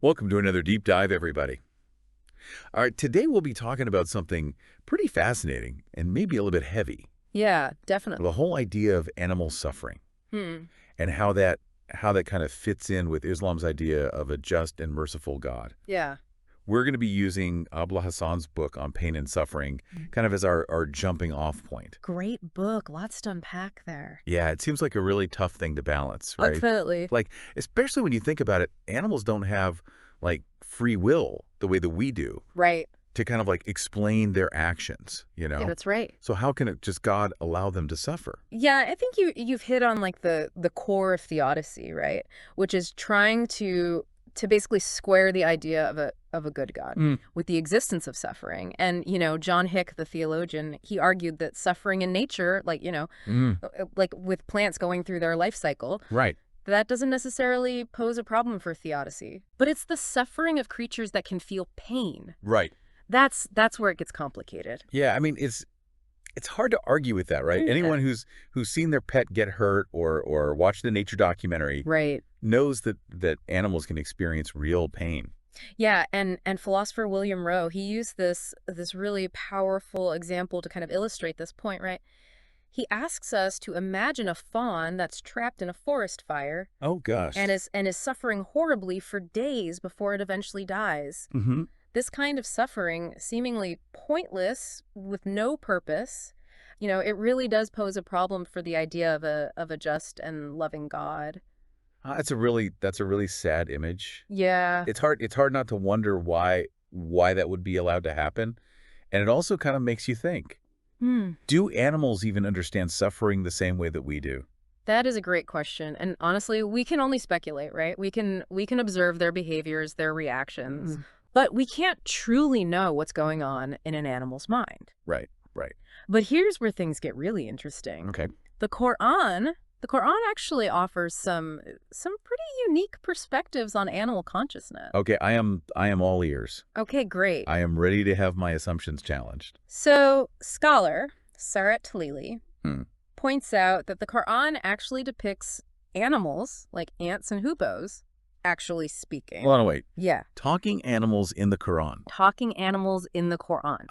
Welcome to another deep dive, everybody. All right, today we'll be talking about something pretty fascinating and maybe a little bit heavy. Yeah, definitely. The whole idea of animal suffering Hmm. and how that kind of fits in with Islam's idea of a just and merciful God. Yeah. We're going to be using Abla Hasan's book on pain and suffering kind of as our jumping off point. Great book. Lots to unpack there. Yeah, it seems like a really tough thing to balance, right? Definitely. Like, especially when you think about it, animals don't have like free will the way that we do Right. to kind of like explain their actions, you know? Yeah, that's right. So how can it just God allow them to suffer? Yeah, I think you've hit on like the core of theodicy, right? Which is trying to basically square the idea of a good God with the existence of suffering. And, John Hick, the theologian, he argued that suffering in nature, like with plants going through their life cycle, Right. that doesn't necessarily pose a problem for theodicy. But it's the suffering of creatures that can feel pain. Right. That's where it gets complicated. Yeah, I mean, it's hard to argue with that, right? Yeah. Anyone who's seen their pet get hurt or watched the nature documentary Right. knows that animals can experience real pain. Yeah, and philosopher William Rowe, he used this really powerful example to kind of illustrate this point, right? He asks us to imagine a fawn that's trapped in a forest fire Oh gosh. and is suffering horribly for days before it eventually dies. Mm-hmm. This kind of suffering, seemingly pointless, with no purpose, it really does pose a problem for the idea of a just and loving God. That's a really sad image. Yeah. It's hard not to wonder why that would be allowed to happen. And it also kind of makes you think, do animals even understand suffering the same way that we do? That is a great question. And honestly, we can only speculate, right? We can observe their behaviors, their reactions, but we can't truly know what's going on in an animal's mind. Right, right. But here's where things get really interesting. Okay. The Qur'an actually offers some pretty unique perspectives on animal consciousness. Okay, I am all ears. Okay, great. I am ready to have my assumptions challenged. So, scholar Sarat Talili Hmm. points out that the Qur'an actually depicts animals, like ants and hoopoes, actually speaking. Hold on, wait. Yeah. Talking animals in the Quran. Talking animals in the Qur'an.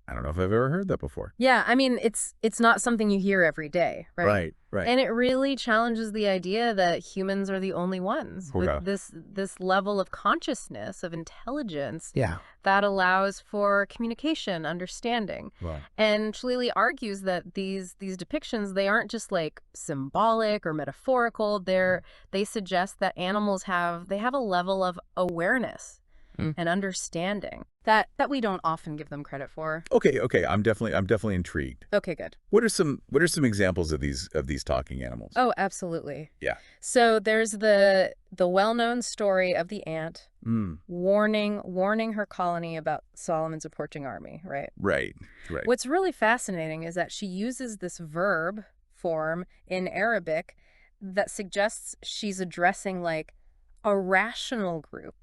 I don't know if I've ever heard that before. Yeah, I mean, it's not something you hear every day, right? Right, right. And it really challenges the idea that humans are the only ones Okay. with this level of consciousness, of intelligence Yeah. that allows for communication, understanding. Right. And Shalili argues that these depictions, they aren't just like symbolic or metaphorical. They suggest that animals have a level of awareness and understanding that we don't often give them credit for. Okay. I'm definitely intrigued. Okay, good. What are some examples of these talking animals? Oh, absolutely. Yeah. So there's the well-known story of the ant Mm. warning her colony about Solomon's approaching army, right? Right. Right. What's really fascinating is that she uses this verb form in Arabic that suggests she's addressing like a rational group,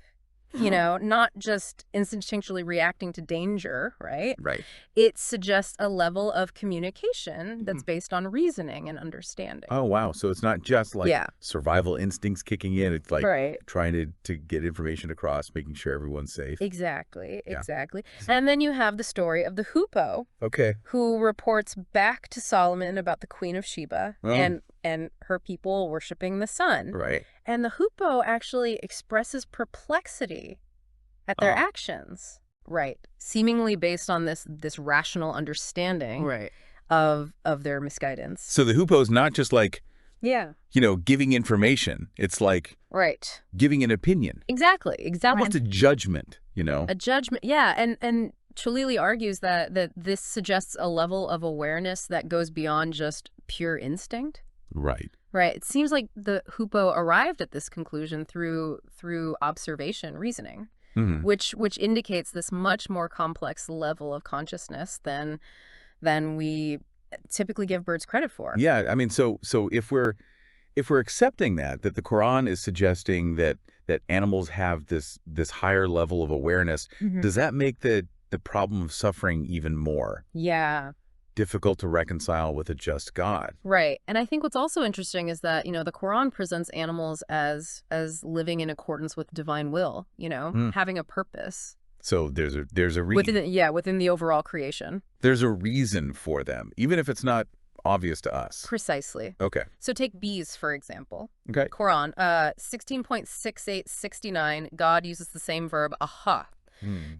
not just instinctually reacting to danger, right? Right. It suggests a level of communication that's based on reasoning and understanding. Oh wow. So it's not just like Yeah. survival instincts kicking in. It's like Right. trying to get information across, making sure everyone's safe. Exactly, Yeah. exactly. And then you have the story of the hoopoe, Okay. who reports back to Solomon about the Queen of Sheba Oh. and her people worshiping the sun. Right. And the hoopoe actually expresses perplexity at their actions. Right. Seemingly based on this rational understanding of their misguidance. So the hoopoe's not just like, Yeah. giving information. It's like Right. giving an opinion. Exactly. Almost a judgment, A judgment. Yeah. And Chalili argues that this suggests a level of awareness that goes beyond just pure instinct. Right. Right. It seems like the hoopoe arrived at this conclusion through observation, reasoning, Mhm. which indicates this much more complex level of consciousness than we typically give birds credit for. Yeah, I mean, so if we're accepting that the Quran is suggesting that animals have this higher level of awareness, does that make the problem of suffering even more? Yeah. difficult to reconcile with a just God. Right. And I think what's also interesting is that, the Quran presents animals as living in accordance with divine will, having a purpose. So there's a reason. Within the overall creation. There's a reason for them, even if it's not obvious to us. Precisely. Okay. So take bees, for example. Okay. Quran, 16.6869, God uses the same verb, aha,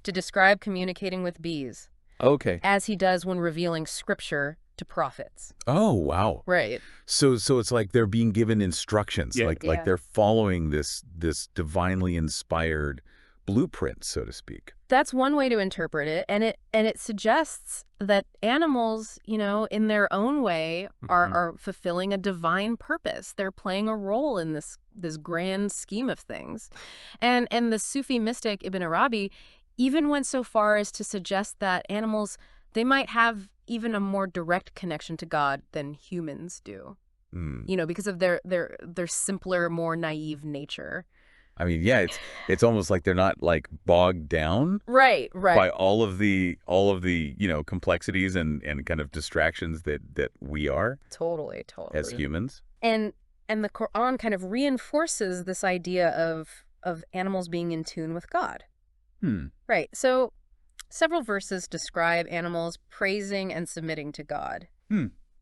to describe communicating with bees. Okay. As he does when revealing scripture to prophets. Oh, wow. Right. So it's like they're being given instructions, like they're following this divinely inspired blueprint, so to speak. That's one way to interpret it, and it suggests that animals, in their own way, are fulfilling a divine purpose. They're playing a role in this grand scheme of things, and the Sufi mystic Ibn Arabi even went so far as to suggest that animals, they might have even a more direct connection to God than humans do. Because of their simpler, more naive nature. I mean, yeah, it's almost like they're not like bogged down right by all of the complexities and kind of distractions that we are totally as humans. And the Quran kind of reinforces this idea of animals being in tune with God. Right. So several verses describe animals praising and submitting to God.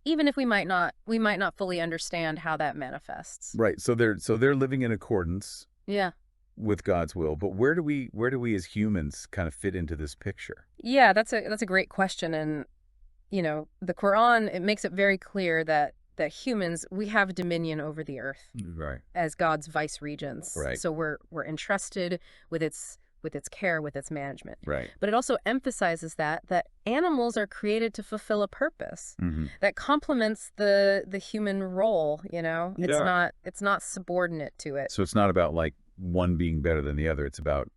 Even if we might not fully understand how that manifests. Right. So they're living in accordance with God's will. But where do we as humans kind of fit into this picture? Yeah, that's a great question. And the Quran, it makes it very clear that humans, we have dominion over the earth. Right. As God's vice regents. Right. So we're entrusted with its care, with its management. Right. But it also emphasizes that animals are created to fulfill a purpose that complements the human role, It's not subordinate to it. So it's not about like one being better than the other. It's about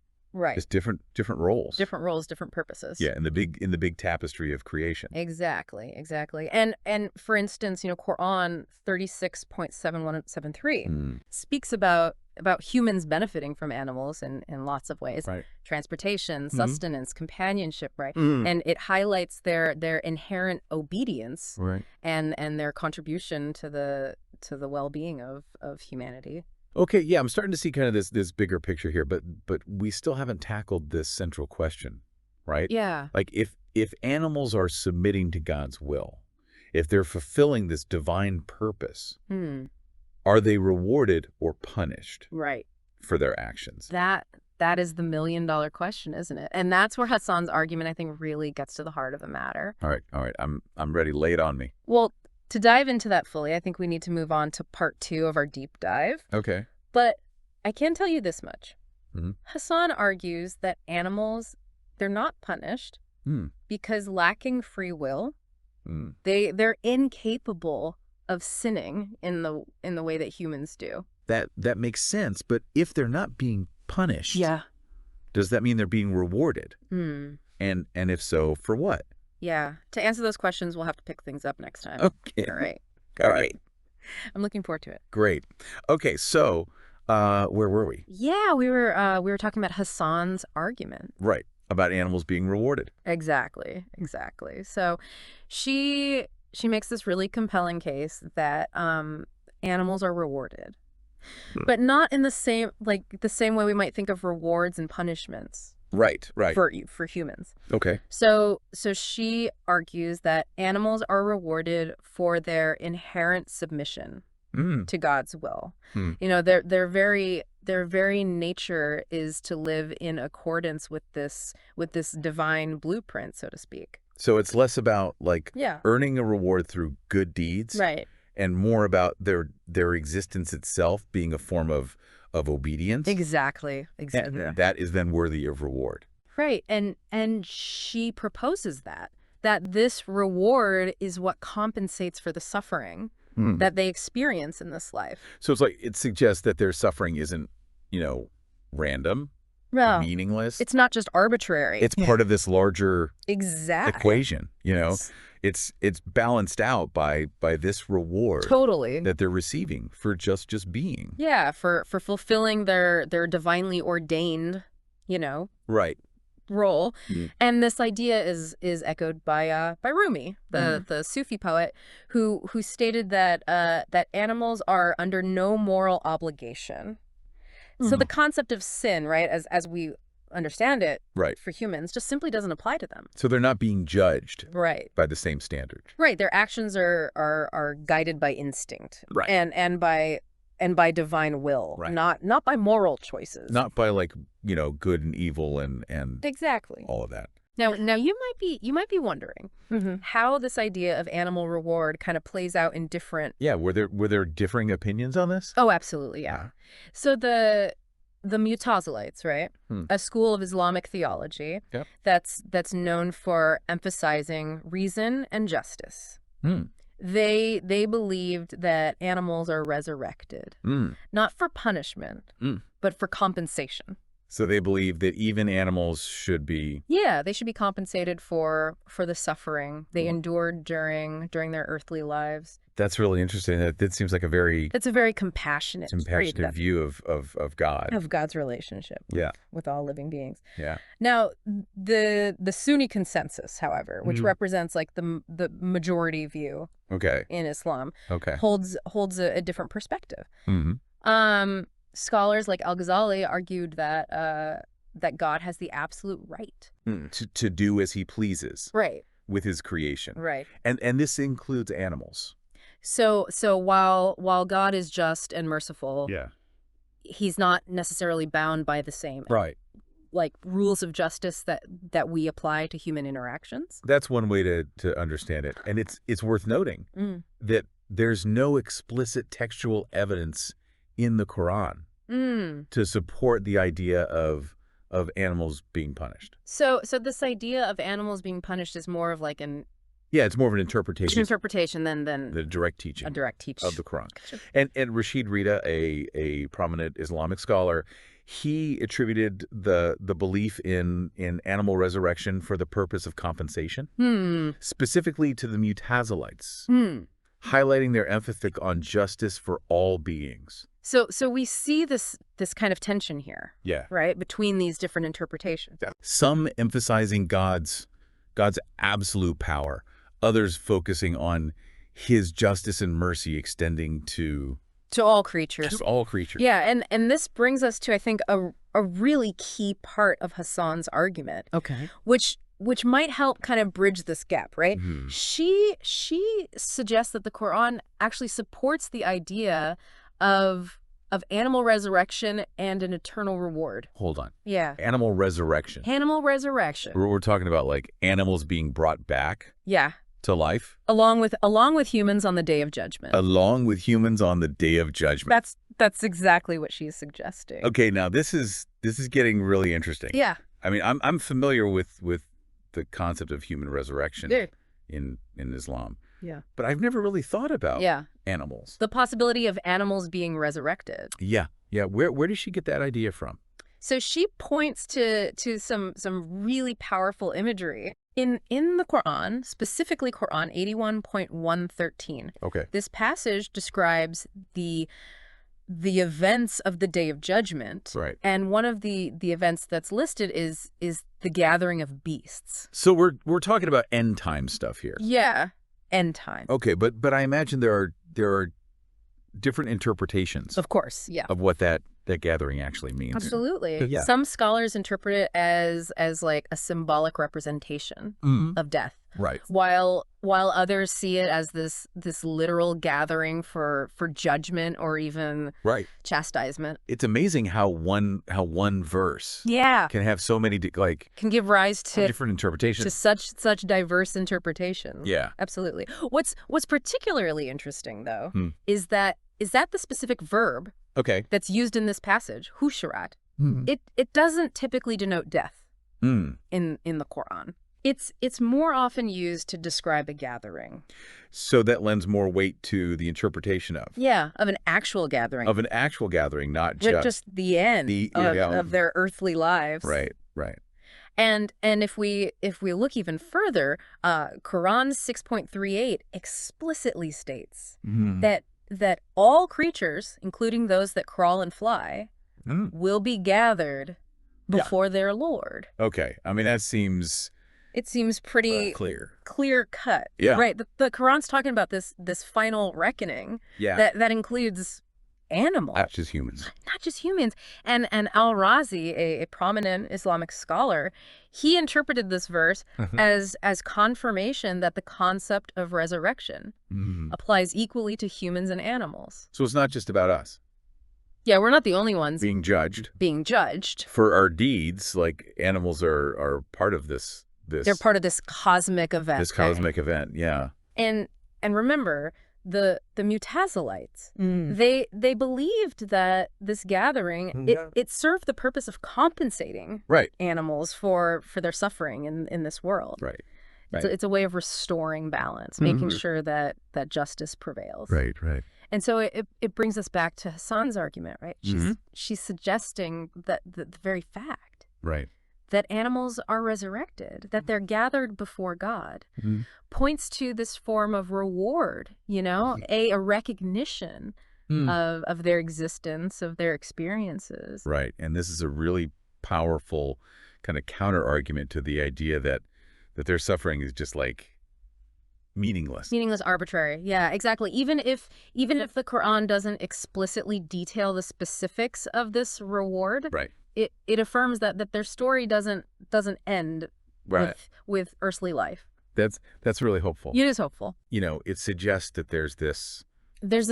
just different roles. Different roles, different purposes. Yeah, in the big tapestry of creation. Exactly. And for instance, Quran 36.7173 speaks about humans benefiting from animals in lots of ways. Right. Transportation, sustenance, companionship, right? And it highlights their inherent obedience and their contribution to the well-being of humanity. Okay, yeah, I'm starting to see kind of this bigger picture here, but we still haven't tackled this central question, right? Yeah. Like if animals are submitting to God's will, if they're fulfilling this divine purpose, are they rewarded or punished for their actions? That is the million-dollar question, isn't it? And that's where Hasan's argument, I think, really gets to the heart of the matter. All right. I'm ready. Lay it on me. Well, to dive into that fully, I think we need to move on to part 2 of our deep dive. Okay. But I can tell you this much. Hasan argues that animals, they're not punished because lacking free will, they're incapable of sinning in the way that humans do. That makes sense, but if they're not being punished, does that mean they're being rewarded? And if so, for what? Yeah. To answer those questions, we'll have to pick things up next time. Okay. All right. I'm looking forward to it. Great. Okay, so where were we? Yeah, we were talking about Hasan's argument. Right. About animals being rewarded. Exactly. So she makes this really compelling case that animals are rewarded. But not in the same way we might think of rewards and punishments. Right. For humans. Okay. So she argues that animals are rewarded for their inherent submission to God's will. Their very nature is to live in accordance with this divine blueprint, so to speak. So it's less about earning a reward through good deeds, right, and more about their existence itself being a form of obedience. Exactly. And that is then worthy of reward. Right. And she proposes that this reward is what compensates for the suffering that they experience in this life. So it's like it suggests that their suffering isn't, random, meaningless. It's not just arbitrary. It's part of this larger equation, It's balanced out by this reward that they're receiving for just being. Yeah, for fulfilling their divinely ordained, Right. role. And this idea is echoed by Rumi, the Sufi poet, who stated that that animals are under no moral obligation. So the concept of sin, right, as we understand it for humans, just simply doesn't apply to them. So they're not being judged by the same standard. Right. Their actions are guided by instinct and by divine will, not by moral choices. Not by like, good and evil and exactly all of that. Now you might be wondering how this idea of animal reward kind of plays out in different. Yeah, were there differing opinions on this? Oh, absolutely, yeah. So the Mutazilites, right? A school of Islamic theology that's known for emphasizing reason and justice. They believed that animals are resurrected, not for punishment, but for compensation. So they believe that even animals should be... Yeah, they should be compensated for the suffering they endured during their earthly lives. That's really interesting. That seems like a very... It's a very compassionate view of God. Of God's relationship with all living beings. Yeah. Now, the Sunni consensus, however, which represents like the majority view in Islam, holds a different perspective. Scholars like Al-Ghazali argued that that God has the absolute right to do as he pleases with his creation. And this includes animals. So while God is just and merciful, he's not necessarily bound by the same like rules of justice that we apply to human interactions. That's one way to understand it. And it's worth noting that there's no explicit textual evidence in the Quran to support the idea of animals being punished. So this idea of animals being punished is more of like an... Yeah, it's more of an interpretation. Than the direct teaching. A direct teaching of the Quran. And Rashid Rida, a prominent Islamic scholar, he attributed the belief in animal resurrection for the purpose of compensation, specifically to the Mutazilites, highlighting their emphasis on justice for all beings. So we see this kind of tension here, right, between these different interpretations. Some emphasizing God's absolute power, others focusing on his justice and mercy extending to all creatures. Just all creatures. Yeah, and this brings us to, I think, a really key part of Hasan's argument. Which might help kind of bridge this gap, right? She suggests that the Quran actually supports the idea of animal resurrection and an eternal reward. Hold on. Yeah. Animal resurrection. Animal resurrection. We're talking about like animals being brought back to life? Along with humans on the Day of Judgment. Along with humans on the Day of Judgment. That's exactly what she's suggesting. Okay, now this is getting really interesting. Yeah. I mean, I'm familiar with the concept of human resurrection in Islam. Yeah. But I've never really thought about animals. The possibility of animals being resurrected. Yeah. Yeah. Where does she get that idea from? So she points to some really powerful imagery in the Quran, specifically Quran 81.113. Okay. This passage describes the events of the Day of Judgment. Right. And one of the events that's listed is the gathering of beasts. So we're talking about end time stuff here. Yeah. End time. Okay, but I imagine there are different interpretations. Of course, yeah. Of what that gathering actually means. Absolutely. Yeah. Some scholars interpret it as like a symbolic representation of death. Right. While others see it as this literal gathering for judgment or even chastisement. It's amazing how one verse can have so many can give rise to different interpretations. To such diverse interpretations. Yeah. Absolutely. What's particularly interesting though is that the specific verb that's used in this passage, husharat. It doesn't typically denote death in the Quran. It's more often used to describe a gathering. So that lends more weight to the interpretation of. Yeah, of an actual gathering. Of an actual gathering, not just the end of their earthly lives. Right, right. And if we look even further, Quran 6.38 explicitly states that all creatures, including those that crawl and fly, will be gathered before their Lord. Okay. I mean, that seems... It seems pretty clear cut. Yeah. Right. The Quran's talking about this final reckoning that includes animals. Not just humans. Not just humans. And Al-Razi, a prominent Islamic scholar, he interpreted this verse as confirmation that the concept of resurrection applies equally to humans and animals. So it's not just about us. Yeah, we're not the only ones being judged. Being judged. For our deeds, like animals are part of this. They're part of this cosmic event. This cosmic event, yeah. And remember, the Mutazilites, they believed that this gathering, it served the purpose of compensating animals for their suffering in this world. Right. It's a way of restoring balance, making sure that justice prevails. Right. And so it brings us back to Hasan's argument, right? She's suggesting that the very fact that animals are resurrected, that they're gathered before God, points to this form of reward, a recognition of their existence, of their experiences. Right. And this is a really powerful kind of counter argument to the idea that their suffering is just like meaningless. Meaningless, arbitrary. Yeah, exactly. Even if the Quran doesn't explicitly detail the specifics of this reward, it affirms that their story doesn't end with earthly life. That's really hopeful. It is hopeful. It suggests that there's this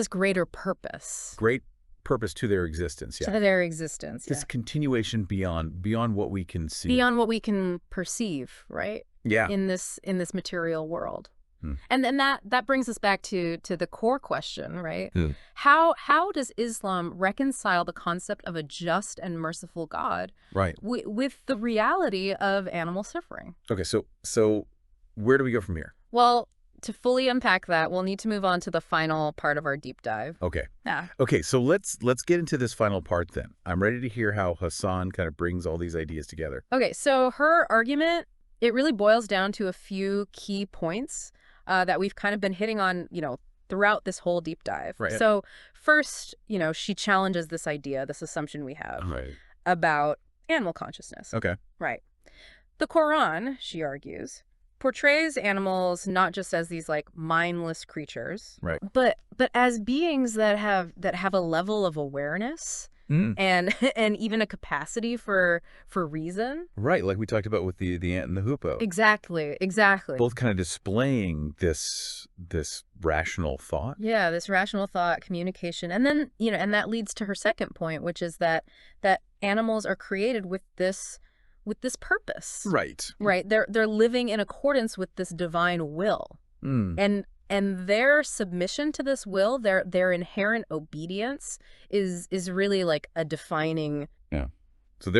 greater purpose. Great purpose to their existence. Yeah. To their existence. This continuation beyond what we can see. Beyond what we can perceive, right? Yeah. In this material world. And then that brings us back to the core question, right? How does Islam reconcile the concept of a just and merciful God with the reality of animal suffering? Okay, so where do we go from here? Well, to fully unpack that, we'll need to move on to the final part of our deep dive. Okay. Yeah. Okay, so let's get into this final part then. I'm ready to hear how Hasan kind of brings all these ideas together. Okay, so her argument, it really boils down to a few key points that we've kind of been hitting on, throughout this whole deep dive. Right. So first, she challenges this idea, this assumption we have about animal consciousness. Okay. Right. The Quran, she argues, portrays animals not just as these like mindless creatures, but as beings that have a level of awareness and even a capacity for reason. Right, like we talked about with the ant and the hoopoe. Exactly. Both kind of displaying this rational thought. Yeah, this rational thought, communication. And then, and that leads to her second point, which is that animals are created with this purpose. Right. Right. They're living in accordance with this divine will. And their submission to this will, their inherent obedience is really like a defining. Yeah. So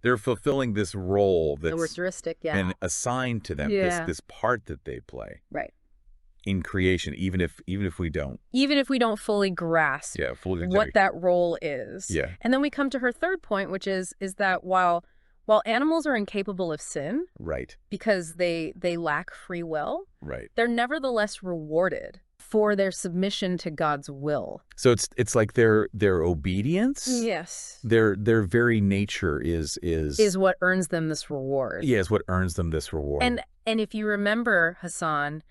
they're fulfilling this role that's characteristic, and assigned to them this part that they play. Right. In creation, even if we don't. Even if we don't fully grasp what that role is. Yeah. And then we come to her third point, which is that while animals are incapable of sin, because they lack free will, they're nevertheless rewarded for their submission to God's will. So it's like their obedience. Yes. Their very nature is what earns them this reward. Yeah, is what earns them this reward. And if you remember, Hasan,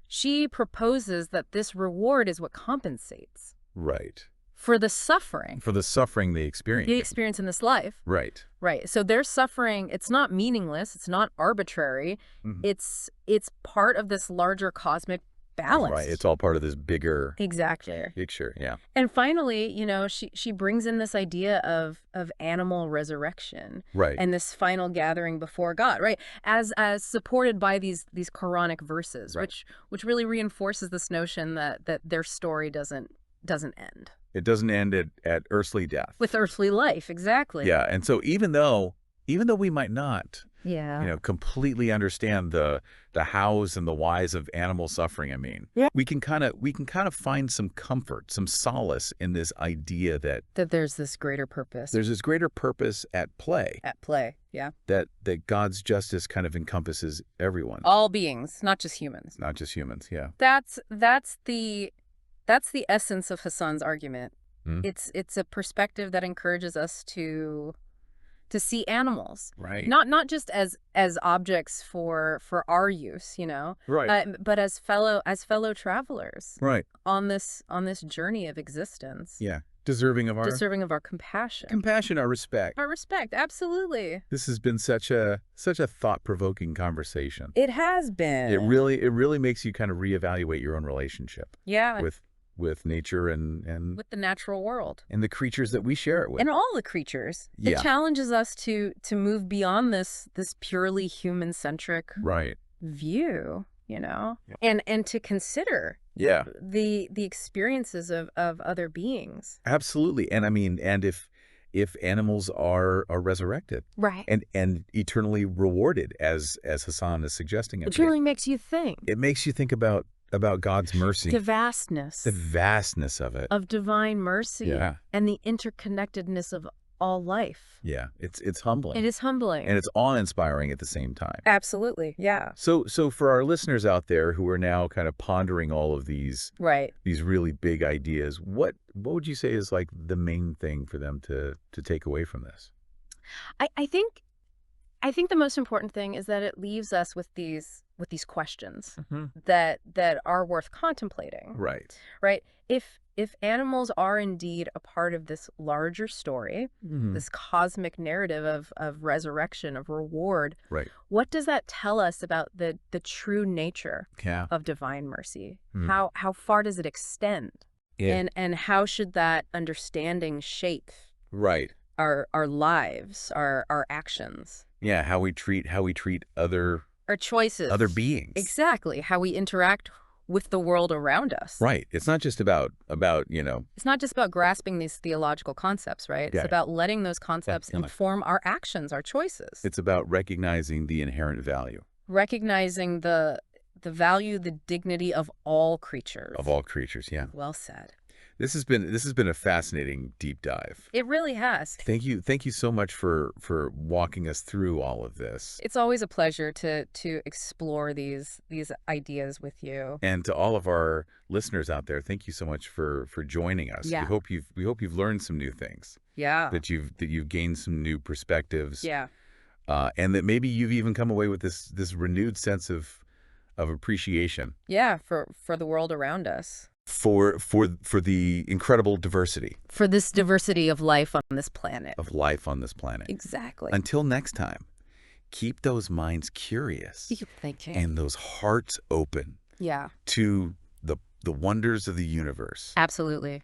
she proposes that this reward is what compensates. Right. For the suffering. For the suffering they experience. They experience in this life. Right. Right. So their suffering, it's not meaningless. It's not arbitrary. It's part of this larger cosmic balance. Right. It's all part of this bigger picture. Yeah. And finally, she brings in this idea of animal resurrection. Right. And this final gathering before God. Right. As supported by these Quranic verses, which really reinforces this notion that their story doesn't end. It doesn't end at earthly death. With earthly life, exactly. Yeah, and so even though we might not, completely understand the hows and the whys of animal suffering, we can kind of find some comfort, some solace in this idea that there's this greater purpose. There's this greater purpose at play. At play, yeah. That God's justice kind of encompasses everyone. All beings, not just humans. Not just humans, yeah. That's the essence of Hasan's argument. It's a perspective that encourages us to to see animals, Right. not just as objects for our use, you know, Right. but as fellow travelers, Right. on this journey of existence. Yeah. Deserving of our Compassion. compassion, our respect. Our respect, absolutely. This has been such a thought-provoking conversation. It has been. It really makes you kind of reevaluate your own relationship Yeah. with nature and With the natural world. the creatures that we share it with. And all the creatures. Yeah. It challenges us to move beyond this purely human-centric Right. view, you know, Yeah. and to consider Yeah. the experiences of other beings. Absolutely. And I mean, and if animals are resurrected Right. and eternally rewarded, as Hasan is suggesting, It really makes you think. it makes you think about God's mercy, The vastness of it. of divine mercy, Yeah. and the interconnectedness of all life. Yeah. It's humbling. It is humbling. And it's awe-inspiring at the same time. Absolutely. Yeah. So for our listeners out there who are now kind of pondering all of these Right. really big ideas, what would you say is like the main thing for them to take away from this? I think the most important thing is that it leaves us with these questions that are worth contemplating. Right. Right? If animals are indeed a part of this larger story, this cosmic narrative of resurrection, of reward, Right. what does that tell us about the true nature Yeah. of divine mercy? How far does it extend? Yeah. And how should that understanding shape Right. our lives, our actions? Yeah, how we treat other Our choices. beings. Exactly. How we interact with the world around us. Right. It's not just about, It's not just about grasping these theological concepts, right? It's Yeah. about letting those concepts Yeah. inform our actions, our choices. it's about recognizing the inherent value Recognizing the value, the dignity of all creatures. of all creatures. Yeah. Well said. This has been a fascinating deep dive. It really has. Thank you so much for walking us through all of this. It's always a pleasure to explore these ideas with you. And to all of our listeners out there, thank you so much for joining us. Yeah. We hope you've learned some new things, Yeah. that you've gained some new perspectives. Yeah. And that maybe you've even come away with this renewed sense of appreciation. Yeah, for the world around us. For the incredible diversity For this diversity of life on this planet. of life on this planet. Exactly. Until next time, keep those minds curious Keep thinking. and those hearts open Yeah, to the wonders of the universe. absolutely.